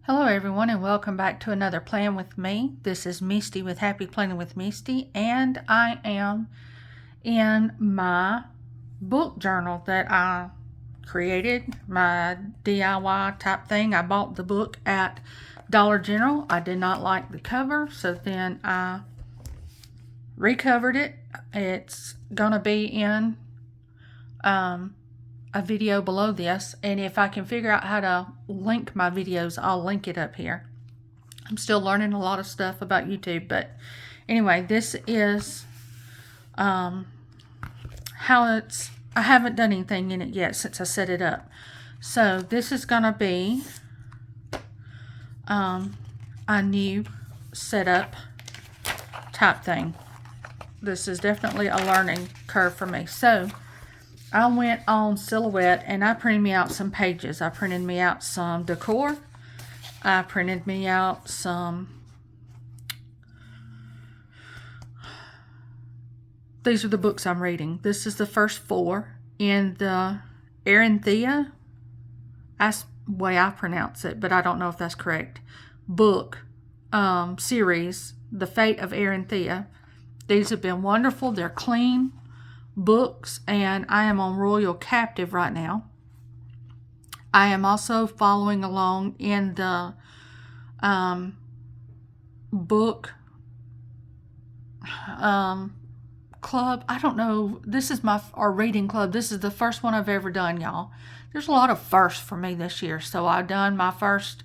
Hello everyone and welcome back to another Plan With Me. This is Misty with Happy Planning with Misty, and I am in my book journal that I created, my DIY type thing. I bought the book at Dollar General. I did not like the cover, so then I recovered it. It's gonna be in a video below this, and if I can figure out how to link my videos, I'll link it up here. I'm still learning a lot of stuff about YouTube, but anyway, this is how it's, I haven't done anything in it yet since I set it up. So this is gonna be a new setup type thing. This is definitely a learning curve for me. So I went on Silhouette and I printed me out some pages. I printed me out some decor. I printed me out some, these are the books I'm reading. This is the first 4 in the Aranthea, that's the way I pronounce it, but I don't know if that's correct, book series, The Fate of Aranthea. These have been wonderful. They're clean books, and I am on Royal Captive right now. I am also following along in the book club. I don't know, this is our reading club. This is the first one I've ever done, y'all. There's a lot of firsts for me this year. So I've done my first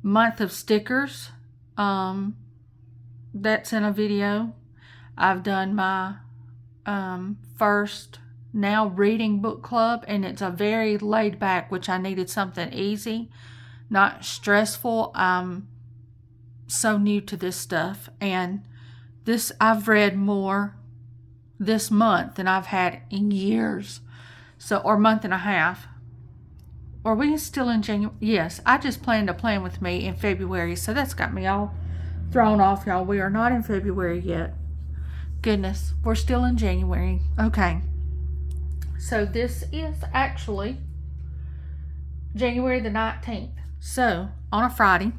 month of stickers. That's in a video. I've done my first now reading book club, and it's a very laid back, which I needed something easy, not stressful. I'm so new to this stuff, and this, I've read more this month than I've had in years, so, or month and a half. Are we still in January? Yes, I just planned a Plan With Me in February, so that's got me all thrown off, y'all. We are not in February yet. Goodness, we're still in January. Okay, so this is actually January the 19th, so on a Friday.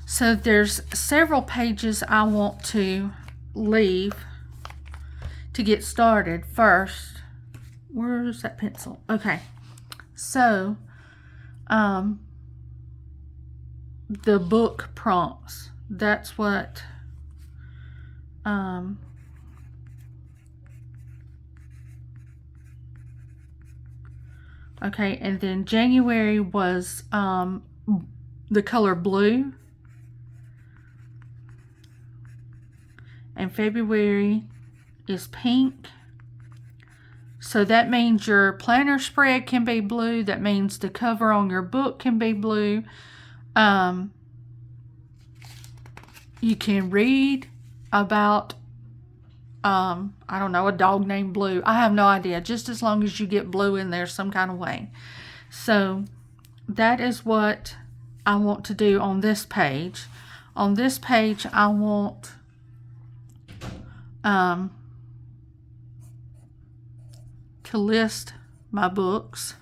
So there's several pages I want to leave to get started. First, where's that pencil? Okay, so the book prompts, that's what okay, and then January was the color blue, and February is pink. So that means your planner spread can be blue. That means the cover on your book can be blue. You can read about I don't know, a dog named Blue. I have no idea, just as long as you get blue in there some kind of way. So that is what I want to do on this page. On this page, I want to list my books,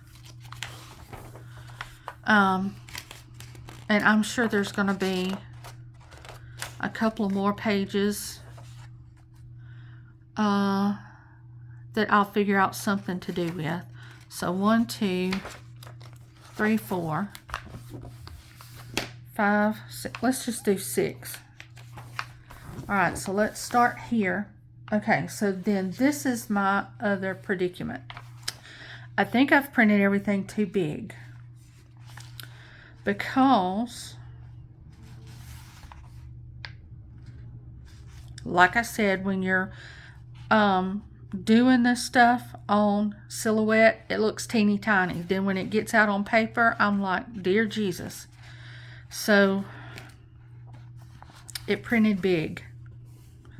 and I'm sure there's going to be a couple of more pages that I'll figure out something to do with. So 1, 2, 3, 4, 5, 6. Let's just do 6. All right, so let's start here. Okay, so then this is my other predicament. I think I've printed everything too big, because like I said, when you're doing this stuff on Silhouette, it looks teeny tiny. Then when it gets out on paper, I'm like, dear Jesus. So it printed big.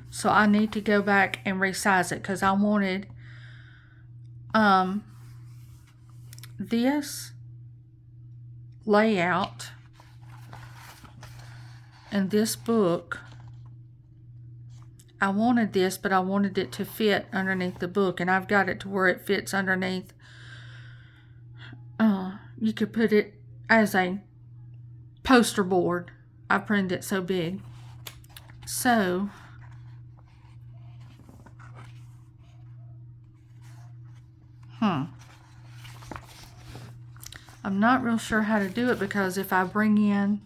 So I need to go back and resize it, because I wanted this layout and this book. I wanted this, but I wanted it to fit underneath the book, and I've got it to where it fits underneath. You could put it as a poster board. I printed it so big. So I'm not real sure how to do it, because if I bring in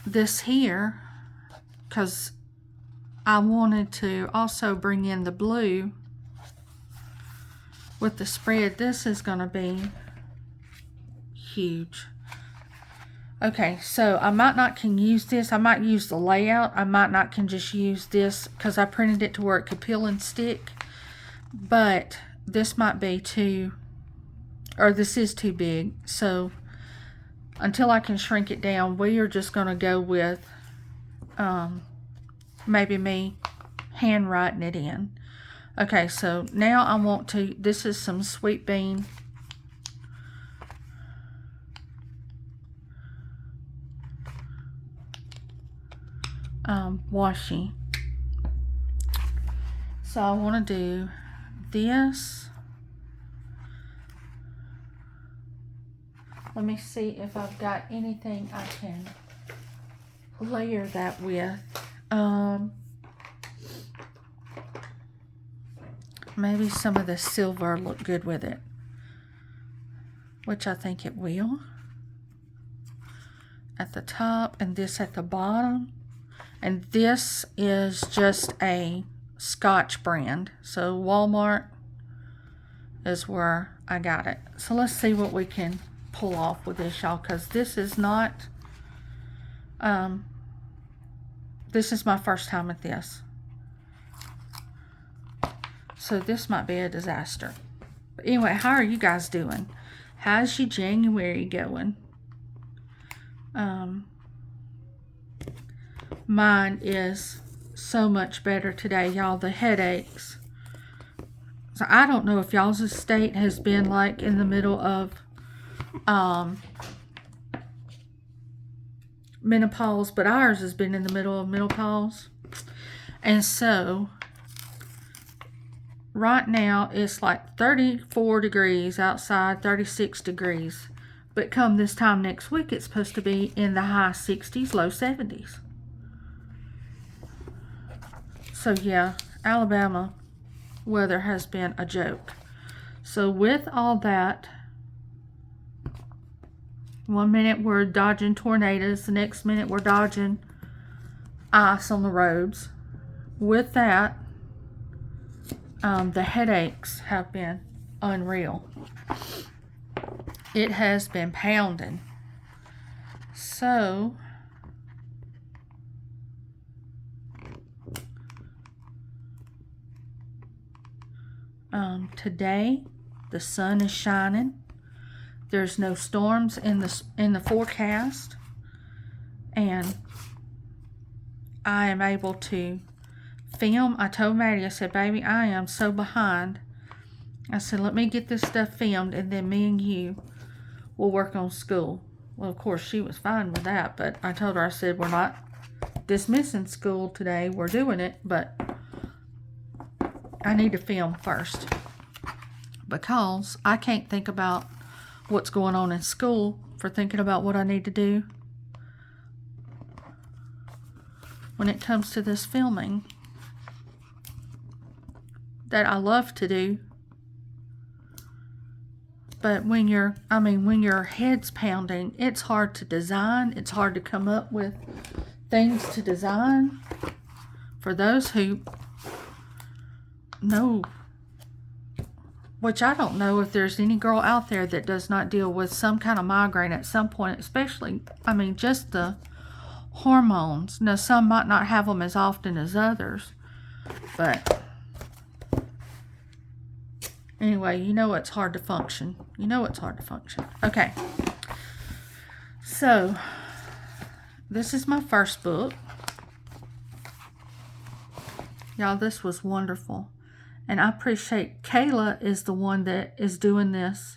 this here, because I wanted to also bring in the blue with the spread, this is going to be huge. Okay, so I might not can use this. I might use the layout. I might not can just use this because I printed it to where it could peel and stick. But this might be too, or this is too big. So until I can shrink it down, we are just going to go with maybe me handwriting it in. Okay, so now I want to, this is some sweet bean washi. So I want to do this. Let me see if I've got anything I can layer that with. Maybe some of the silver look good with it, which I think it will. At the top and this at the bottom. And this is just a Scotch brand. So Walmart is where I got it. So let's see what we can pull off with this, y'all, because this is not, this is my first time at this. So this might be a disaster. But anyway, how are you guys doing? How's your January going? Mine is so much better today, y'all. The headaches. So I don't know if y'all's state has been like in the middle of menopause, but ours has been in the middle of menopause. And so right now it's like 34 degrees outside, 36 degrees. But come this time next week, it's supposed to be in the high 60s, low 70s. So yeah, Alabama weather has been a joke. So with all that, one minute we're dodging tornadoes, the next minute we're dodging ice on the roads. With that, the headaches have been unreal. It has been pounding. So today the sun is shining. There's no storms in the forecast, and I am able to film. I told Maddie, I said, baby, I am so behind. I said, let me get this stuff filmed, and then me and you will work on school. Well, of course, she was fine with that, but I told her, I said, we're not dismissing school today. We're doing it, but I need to film first, because I can't think about what's going on in school for thinking about what I need to do when it comes to this filming that I love to do. But when your head's pounding, it's hard to design. It's hard to come up with things to design. For those who know, which I don't know if there's any girl out there that does not deal with some kind of migraine at some point, especially, just the hormones. Now, some might not have them as often as others, but anyway, you know it's hard to function. You know it's hard to function. Okay. So, this is my first book. Y'all, this was wonderful. And I appreciate Kayla is the one that is doing this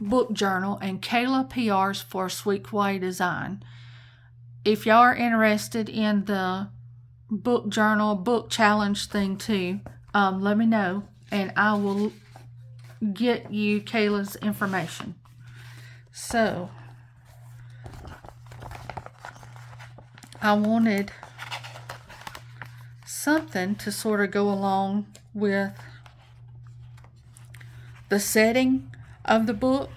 book journal. And Kayla PRs for Sweet Kawaii Design. If y'all are interested in the book journal, book challenge thing too, let me know. And I will get you Kayla's information. So I wanted something to sort of go along with the setting of the book,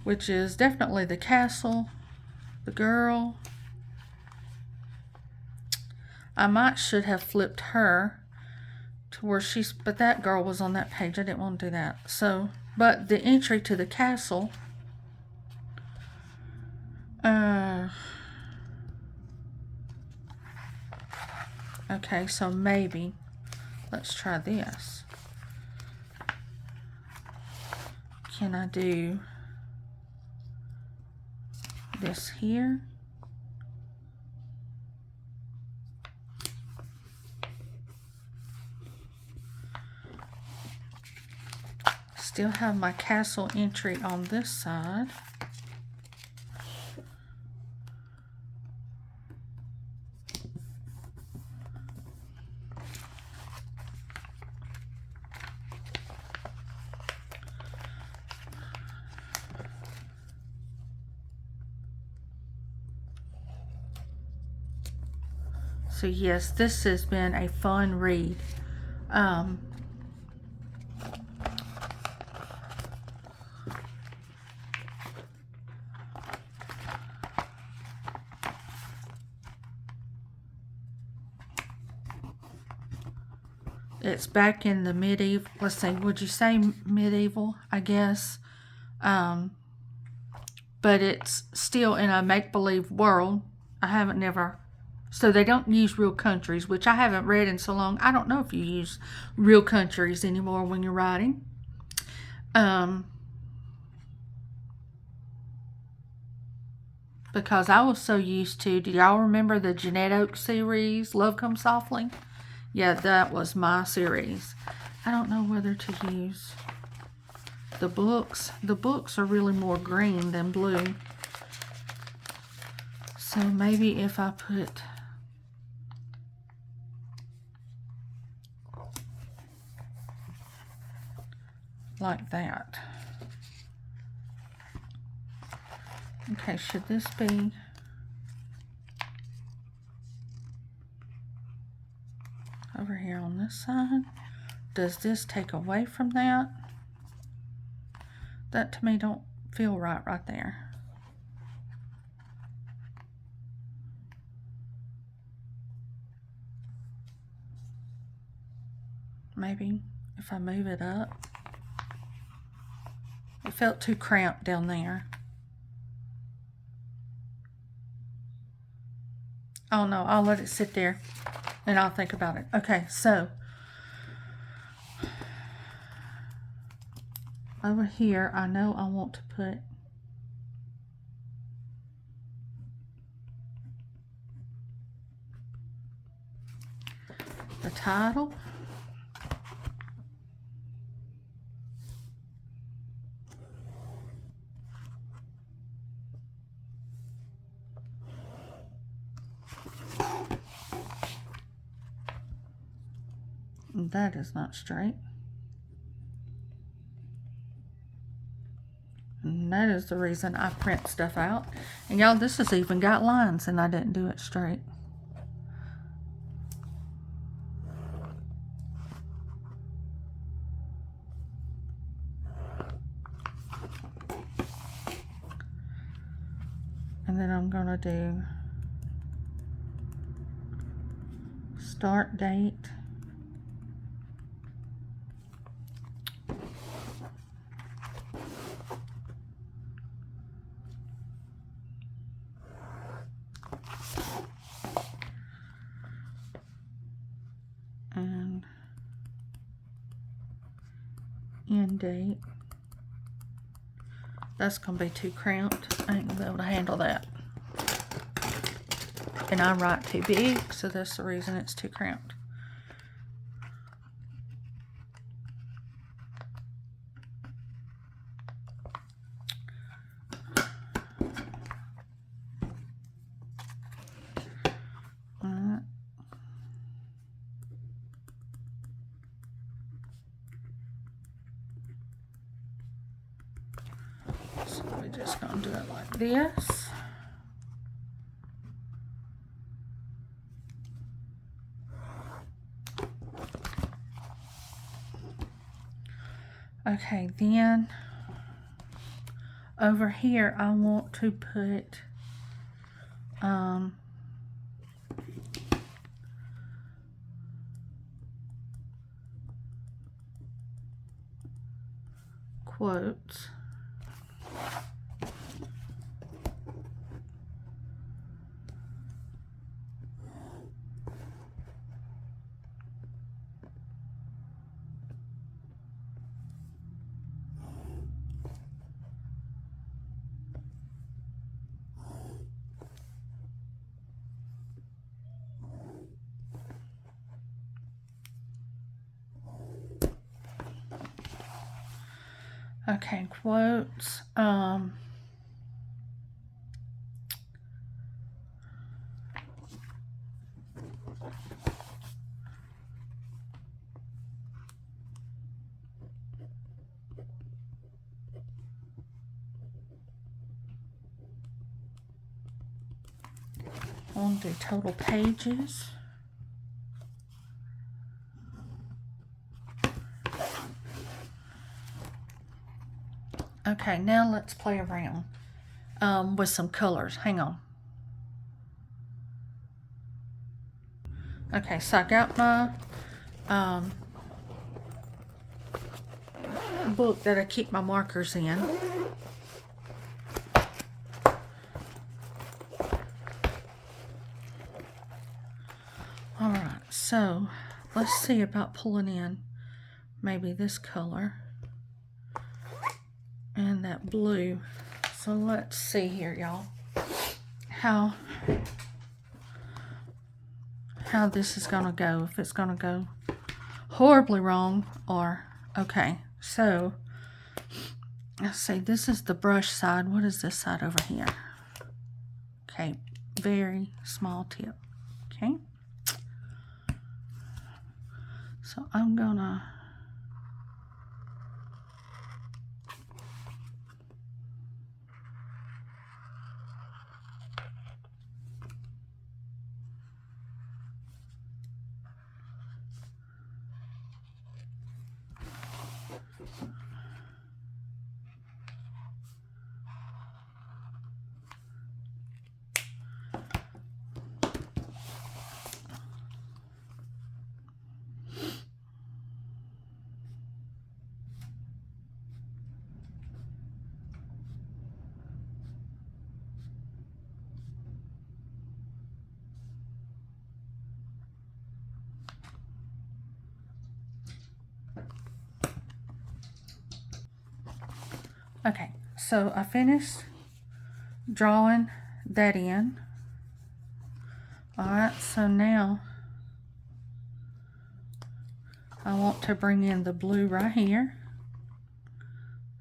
which is definitely the castle, the girl. I should have flipped her to where she's, but that girl was on that page. I didn't want to do that. So, but the entry to the castle, okay, so maybe, let's try this. Can I do this here? Still have my castle entry on this side. So yes, this has been a fun read. It's back in the medieval, let's see, would you say medieval, I guess? But it's still in a make-believe world. I haven't never, so they don't use real countries, which I haven't read in so long. I don't know if you use real countries anymore when you're writing. Because I was so used to, do y'all remember the Jeanette Oak series, Love Comes Softly? Yeah, that was my series. I don't know whether to use the books. The books are really more green than blue. So maybe if I put like that. Okay, should this be over here on this side? Does this take away from that? That to me don't feel right there. Maybe if I move it up. It felt too cramped down there. Oh no, I'll let it sit there and I'll think about it. Okay, so over here, I know I want to put the title. That is not straight. And that is the reason I print stuff out. And y'all, this has even got lines and I didn't do it straight. And then I'm gonna do start date. And end date. That's gonna be too cramped. I ain't gonna be able to handle that. And I write too big, so that's the reason it's too cramped. So we're just going to do it like this. Okay, then over here I want to put quotes. Okay, quotes. On the total pages. Okay, now let's play around with some colors. Hang on. Okay, so I got my book that I keep my markers in. Alright, so let's see about pulling in maybe this color and that blue. So let's see here, y'all, how this is gonna go, if it's gonna go horribly wrong or okay. So let's see, this is the brush side. What is this side over here? Okay, very small tip. Okay, so I'm gonna okay, so I finished drawing that in. Alright, so now I want to bring in the blue right here.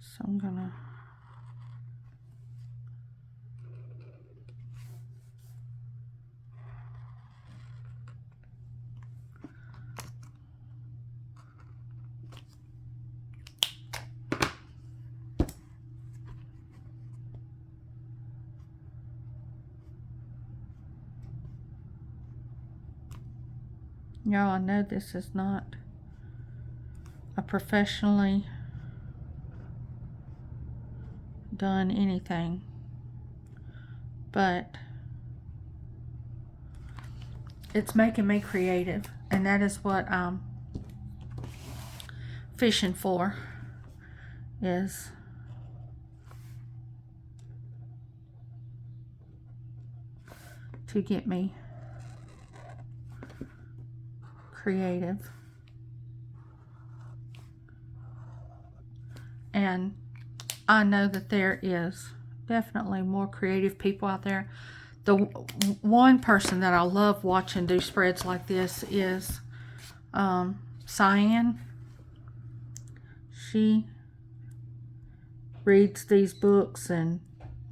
So I'm gonna y'all, I know this is not a professionally done anything, but it's making me creative, and that is what I'm fishing for, is to get me creative. And I know that there is definitely more creative people out there. The one person that I love watching do spreads like this is Sian. She reads these books, and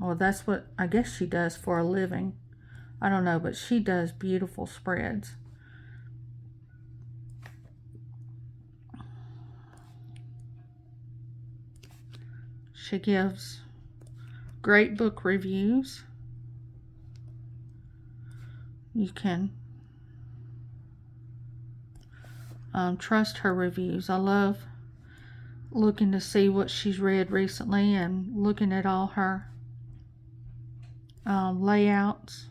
well, that's what I guess she does for a living. I don't know, but she does beautiful spreads. She gives great book reviews. You can trust her reviews. I love looking to see what she's read recently and looking at all her layouts.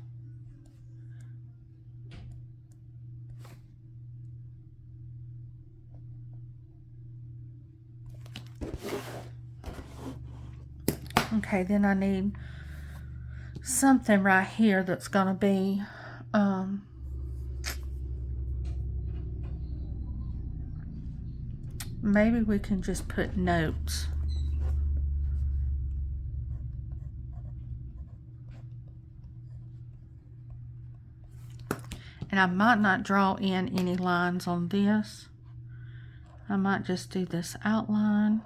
Okay, then I need something right here that's going to be maybe we can just put notes. And I might not draw in any lines on this. I might just do this outline.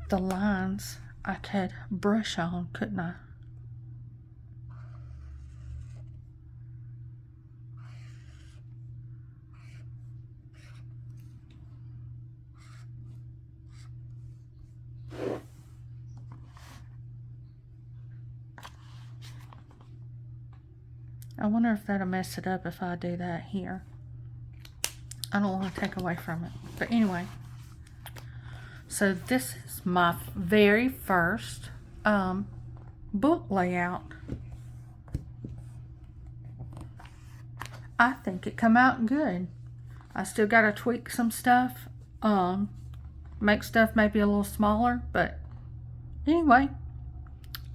The lines I could brush on, couldn't I? I wonder if that'll mess it up if I do that here. I don't want to take away from it. But anyway. So this is my very first book layout. I think it come out good. I still got to tweak some stuff. Make stuff maybe a little smaller. But anyway,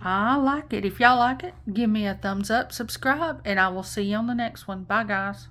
I like it. If y'all like it, give me a thumbs up, subscribe, and I will see you on the next one. Bye, guys.